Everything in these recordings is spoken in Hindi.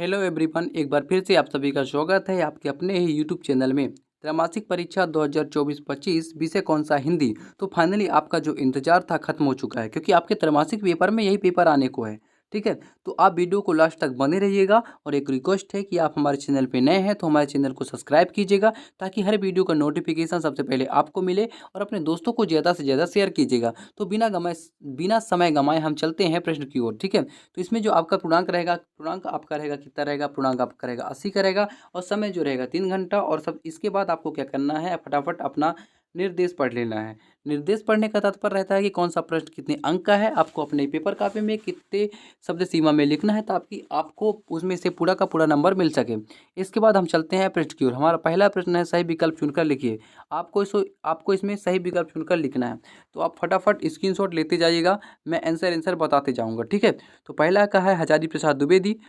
हेलो एवरीवन, एक बार फिर से आप सभी का स्वागत है आपके अपने ही यूट्यूब चैनल में। त्रैमासिक परीक्षा 2024-25 विषय कौन सा हिंदी। तो फाइनली आपका जो इंतजार था खत्म हो चुका है, क्योंकि आपके त्रैमासिक पेपर में यही पेपर आने को है। ठीक है, तो आप वीडियो को लास्ट तक बने रहिएगा। और एक रिक्वेस्ट है कि आप हमारे चैनल पे नए हैं तो हमारे चैनल को सब्सक्राइब कीजिएगा, ताकि हर वीडियो का नोटिफिकेशन सबसे पहले आपको मिले। और अपने दोस्तों को ज़्यादा से ज़्यादा शेयर कीजिएगा। तो बिना समय गंवाए हम चलते हैं प्रश्न की ओर। ठीक है, तो इसमें जो आपका पूर्णांक आपका रहेगा कितना रहेगा, पूर्णांक आपका रहेगा 80 का रहेगा। और समय जो रहेगा 3 घंटा। और सब इसके बाद आपको क्या करना है, फटाफट अपना निर्देश पढ़ लेना है। निर्देश पढ़ने का तात्पर्य रहता है कि कौन सा प्रश्न कितने अंक का है, आपको अपने पेपर कापी में कितने शब्द सीमा में लिखना है, ताकि आपको उसमें से पूरा का पूरा नंबर मिल सके। इसके बाद हम चलते हैं प्रश्न की ओर। हमारा पहला प्रश्न है, सही विकल्प चुनकर लिखिए। आपको इसमें सही विकल्प चुनकर लिखना है। तो आप फटाफट स्क्रीनशॉट लेते जाइएगा, मैं आंसर बताते जाऊँगा। ठीक है, तो पहला का है हजारी प्रसाद द्विवेदी,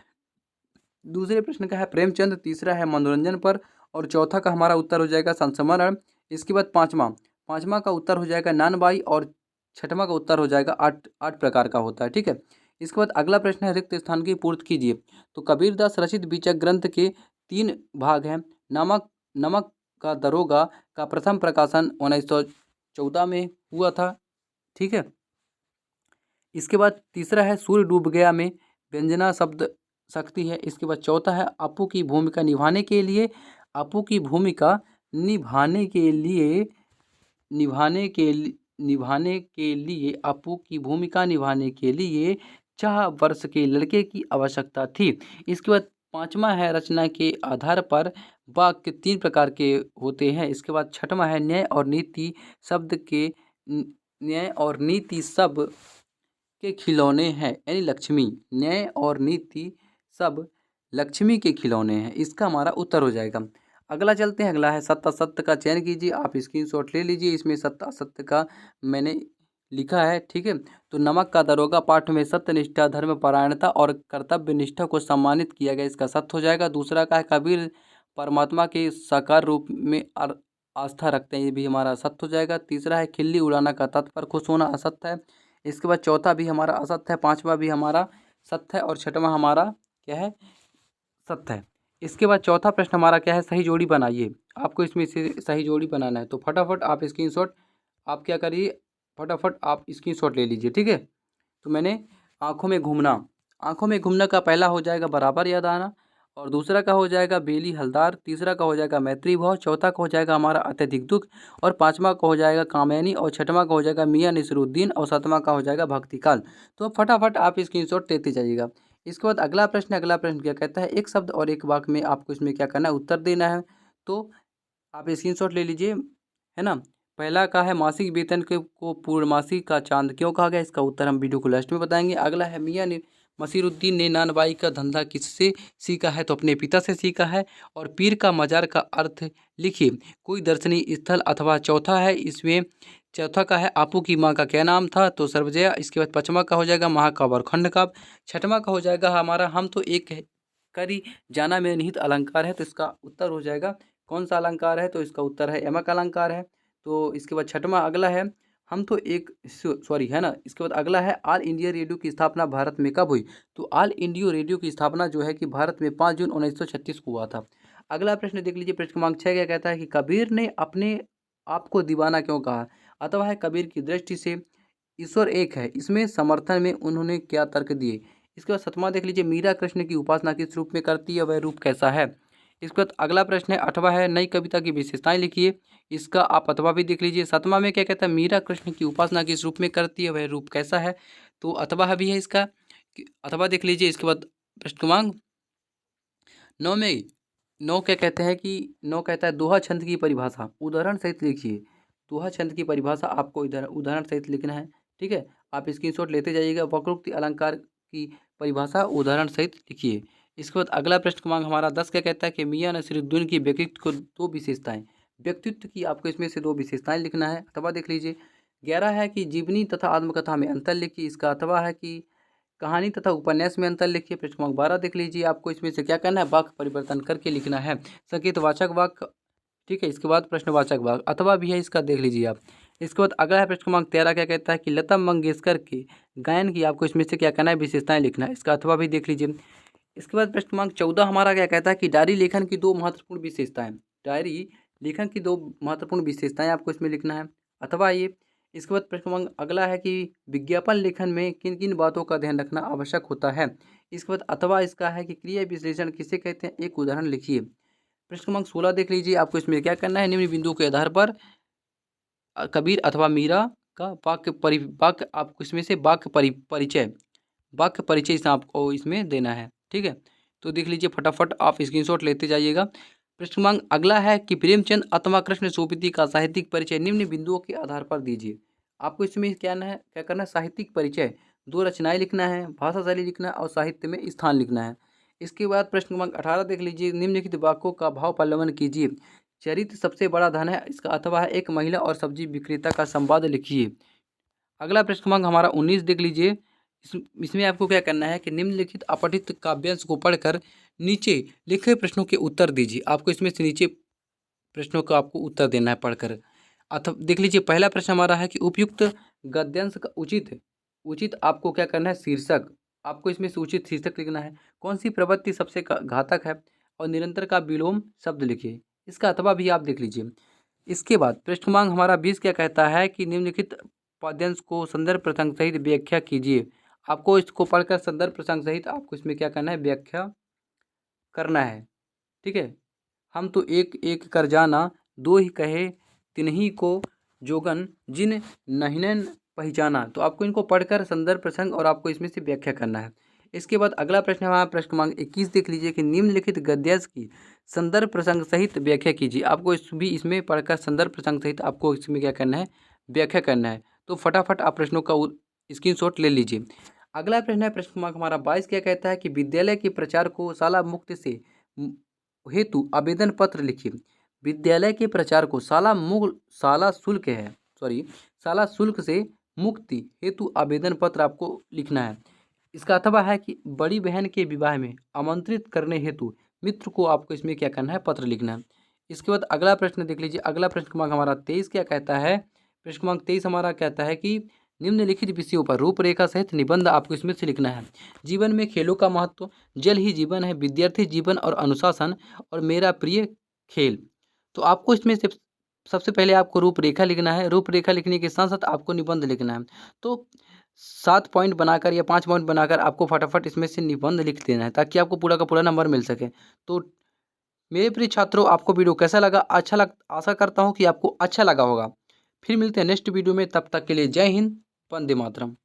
दूसरे प्रश्न का है प्रेमचंद, तीसरा है मनोरंजन पर, और चौथा का हमारा उत्तर हो जाएगा संस्मरण। इसके बाद पाँचवा का उत्तर हो जाएगा नानबाई, और छठवां का उत्तर हो जाएगा आठ आठ प्रकार का होता है। ठीक है, इसके बाद अगला प्रश्न है, रिक्त स्थान की पूर्ति कीजिए। तो कबीरदास रचित बीचक ग्रंथ के 3 भाग हैं। नमक नमक का दरोगा का प्रथम प्रकाशन 1914 में हुआ था। ठीक है, इसके बाद तीसरा है सूर्य डूब गया में व्यंजना शब्द शक्ति है। इसके बाद चौथा है अपू की भूमिका निभाने के लिए अपू की भूमिका निभाने के लिए निभाने के लि- निभाने के लिए अपू की भूमिका निभाने के लिए 4 वर्ष के लड़के की आवश्यकता थी। इसके बाद पांचवा है रचना के आधार पर वाक्य 3 प्रकार के होते हैं। इसके बाद छठवां है न्याय और नीति सब के खिलौने हैं, यानी लक्ष्मी। न्याय और नीति सब लक्ष्मी के खिलौने हैं, इसका हमारा उत्तर हो जाएगा। अगला चलते हैं, अगला है सत्य असत्य का चयन कीजिए। आप स्क्रीनशॉट ले लीजिए, इसमें सत्य असत्य का मैंने लिखा है। ठीक है, तो नमक का दरोगा पाठ में सत्यनिष्ठा, धर्मपरायणता और कर्तव्य निष्ठा को सम्मानित किया गया, इसका सत्य हो जाएगा। दूसरा का है कबीर परमात्मा के साकार रूप में आस्था रखते हैं, ये भी हमारा सत्य हो जाएगा। तीसरा है खिल्ली उड़ाना का तात्पर्य खुश होना, असत्य है। इसके बाद चौथा भी हमारा असत्य है, पांचवा भी हमारा सत्य है, और छठवां हमारा क्या है, सत्य है। इसके बाद चौथा प्रश्न हमारा क्या है, सही जोड़ी बनाइए। आपको इसमें से सही जोड़ी बनाना है, तो फटाफट आप स्क्रीनशॉट आप क्या करिए, फटाफट आप स्क्रीनशॉट ले लीजिए। ठीक है, तो मैंने आंखों में घूमना का पहला हो जाएगा बराबर याद आना, और दूसरा का हो जाएगा बेली हलदार, तीसरा का हो जाएगा मैत्री भाव, चौथा का हो जाएगा हमारा अत्यधिक दुख, और पांचवा का हो जाएगा कामयानी, और छठवां का हो जाएगा मियां नसीरुद्दीन, और सातवां का हो जाएगा भक्तिकाल। तो फटाफट आप स्क्रीनशॉट लेते जाइएगा। इसके बाद अगला प्रश्न क्या कहता है, एक शब्द और एक वाक्य में आपको इसमें क्या करना है, उत्तर देना है। तो आप स्क्रीनशॉट ले लीजिए, है ना। पहला का है मासिक वेतन के को पूर्णमासी का चांद क्यों कहा गया, इसका उत्तर हम वीडियो को लास्ट में बताएंगे। अगला है मियां ने मसीरुद्दीन ने नानबाई का धंधा किससे सीखा है, तो अपने पिता से सीखा है। और पीर का मजार का अर्थ लिखिए, कोई दर्शनीय स्थल। अथवा चौथा का है आपू की माँ का क्या नाम था, तो सर्वजया। इसके बाद पांचवा का हो जाएगा महाकाव्य और खंडकाव्य। छठवां का हो जाएगा हमारा हम तो एक करी जाना में निहित अलंकार है, तो इसका उत्तर हो जाएगा कौन सा अलंकार है, तो इसका उत्तर है यमक अलंकार है। तो इसके बाद छठवां अगला है हम तो एक सॉरी है ना। इसके बाद अगला है ऑल इंडिया रेडियो की स्थापना भारत में कब हुई, तो ऑल इंडिया रेडियो की स्थापना जो है कि भारत में 5 जून 1936 को हुआ था। अगला प्रश्न देख लीजिए, प्रश्न क्रमांक 6 क्या कहता है कि कबीर ने अपने आप को दीवाना क्यों कहा, अथवा है कबीर की दृष्टि से ईश्वर एक है, इसमें समर्थन में उन्होंने क्या तर्क दिए। इसके बाद सतवां देख लीजिए, मीरा कृष्ण की उपासना किस रूप में करती है, वह रूप कैसा है। इसके बाद अगला प्रश्न है अठवा है नई कविता की विशेषताएं लिखिए, इसका आप अथवा भी देख लीजिए। सातवां में क्या कहता है, मीरा कृष्ण की उपासना किस रूप में करती है, वह रूप कैसा है, तो अथवा भी है इसका अथवा देख लीजिए। इसके बाद प्रश्न क्रमांक 9 में नौ क्या कहते हैं कि नौ कहता है दोहा छंद की परिभाषा उदाहरण सहित लिखिए। दोहा छंद की परिभाषा आपको इधर उदाहरण सहित लिखना है। ठीक है, आप स्क्रीनशॉट लेते जाइएगा। वक्रोक्ति अलंकार की परिभाषा उदाहरण सहित लिखिए। इसके बाद अगला प्रश्न क्रमांक हमारा 10 क्या कहता है कि मियां नसीरुद्दीन की व्यक्तित्व को 2 विशेषताएं, व्यक्तित्व की आपको इसमें से 2 विशेषताएं लिखना है, अथवा देख लीजिए। 11 है कि जीवनी तथा आत्मकथा में अंतर लिखिए, इसका अथवा है कि कहानी तथा उपन्यास में अंतर लिखिए। प्रश्न क्रमांक 12 देख लीजिए, आपको इसमें से क्या करना है, वाक्य परिवर्तन करके लिखना है, संकेतवाचक वाक्य। ठीक है, इसके बाद प्रश्नवाचक वाक्य अथवा भी है, इसका देख लीजिए आप। इसके बाद अगला है प्रश्न क्रमांक 13 क्या कहता है कि लता मंगेशकर के गायन की आपको इसमें से क्या करना है, विशेषताएं लिखना है, इसका अथवा भी देख लीजिए। इसके बाद प्रश्न क्रमांक 14 हमारा क्या कहता है कि डायरी लेखन की दो महत्वपूर्ण विशेषताएं। डायरी लेखन की दो महत्वपूर्ण विशेषताएं आपको इसमें लिखना है अथवा ये। इसके बाद प्रश्न क्रमांक अगला है कि विज्ञापन लेखन में किन किन बातों का ध्यान रखना आवश्यक होता है। इसके बाद अथवा इसका है कि क्रिया विश्लेषण किसे कहते हैं, एक उदाहरण लिखिए। प्रश्न क्रमांक 16 देख लीजिए, आपको इसमें क्या करना है, निम्न बिंदुओं के आधार पर कबीर अथवा मीरा का वाक्य आपको इसमें से वाक्य परिचय इसे आपको इसमें देना है। ठीक है, तो देख लीजिए फटाफट आप स्क्रीनशॉट लेते जाइएगा। प्रश्न क्रमांक अगला है कि प्रेमचंद अथवा कृष्ण सोपति का साहित्यिक परिचय निम्न बिंदुओं के आधार पर दीजिए। आपको इसमें क्या करना है, साहित्यिक परिचय, दो रचनाएं लिखना है, भाषा शैली लिखना है और साहित्य में स्थान लिखना है। इसके बाद प्रश्न क्रमांक 18 देख लीजिए, निम्नलिखित वाक्यों का भाव पल्लवन कीजिए। चरित्र सबसे बड़ा धन है, इसका अथवा है एक महिला और सब्जी विक्रेता का संवाद लिखिए। अगला प्रश्न क्रमांक हमारा 19 देख लीजिए, इसमें आपको क्या करना है कि निम्नलिखित अपठित काव्यांश को पढ़कर नीचे लिखे प्रश्नों के उत्तर दीजिए। आपको इसमें से नीचे प्रश्नों का आपको उत्तर देना है पढ़कर। अथवा देख लीजिए पहला प्रश्न हमारा है कि उपयुक्त गद्यांश का उचित आपको क्या करना है, शीर्षक। आपको इसमें से उचित शीर्षक लिखना है। कौन सी प्रवृत्ति सबसे घातक है और निरंतर का विलोम शब्द लिखिए। इसका अथवा भी आप देख लीजिए। इसके बाद प्रश्न क्रमांक हमारा 20 क्या कहता है कि निम्नलिखित पद्यांश को संदर्भ प्रसंग सहित व्याख्या कीजिए। आपको इसको पढ़कर संदर्भ प्रसंग सहित आपको इसमें क्या करना है, व्याख्या करना है। ठीक है, हम तो एक एक कर जाना, दो ही कहे तिन्ही को जोगन, जिन नहिनन पहचाना। तो आपको इनको पढ़कर संदर्भ प्रसंग और आपको इसमें से व्याख्या करना है। इसके बाद अगला प्रश्न हमारा प्रश्न क्रमांक 21 देख लीजिए कि निम्नलिखित गद्यांश की संदर्भ प्रसंग सहित व्याख्या कीजिए। आपको इसमें पढ़कर संदर्भ प्रसंग सहित आपको इसमें क्या करना है, व्याख्या करना है। तो फटाफट आप प्रश्नों का स्क्रीनशॉट ले लीजिए। अगला प्रश्न है प्रश्न क्रमांक हमारा 22 क्या कहता है कि विद्यालय के प्रचार को शाला मुक्त से हेतु आवेदन पत्र लिखिए। विद्यालय के प्रचार को शाला शुल्क से मुक्ति हेतु आवेदन पत्र आपको लिखना है। इसका अथवा है कि बड़ी बहन के विवाह में आमंत्रित करने हेतु मित्र को आपको इसमें क्या करना है, पत्र लिखना है। इसके बाद अगला प्रश्न देख लीजिए। अगला प्रश्न क्रमांक हमारा 23 क्या कहता है, प्रश्न क्रमांक 23 हमारा कहता है कि निम्नलिखित विषयों पर रूपरेखा सहित निबंध आपको इसमें से लिखना है। जीवन में खेलों का महत्व, जल ही जीवन है, विद्यार्थी जीवन और अनुशासन, और मेरा प्रिय खेल। तो आपको इसमें से सबसे पहले आपको रूपरेखा लिखना है। रूपरेखा लिखने के साथ साथ आपको निबंध लिखना है। तो 7 पॉइंट बनाकर या 5 पॉइंट बनाकर आपको फटाफट इसमें से निबंध लिख देना है ताकि आपको पूरा का पूरा नंबर मिल सके। तो मेरे प्रिय छात्रों, आपको वीडियो कैसा लगा? आशा करता हूँ कि आपको अच्छा लगा होगा। फिर मिलते हैं नेक्स्ट वीडियो में, तब तक के लिए जय हिंद, वंदे मातरम।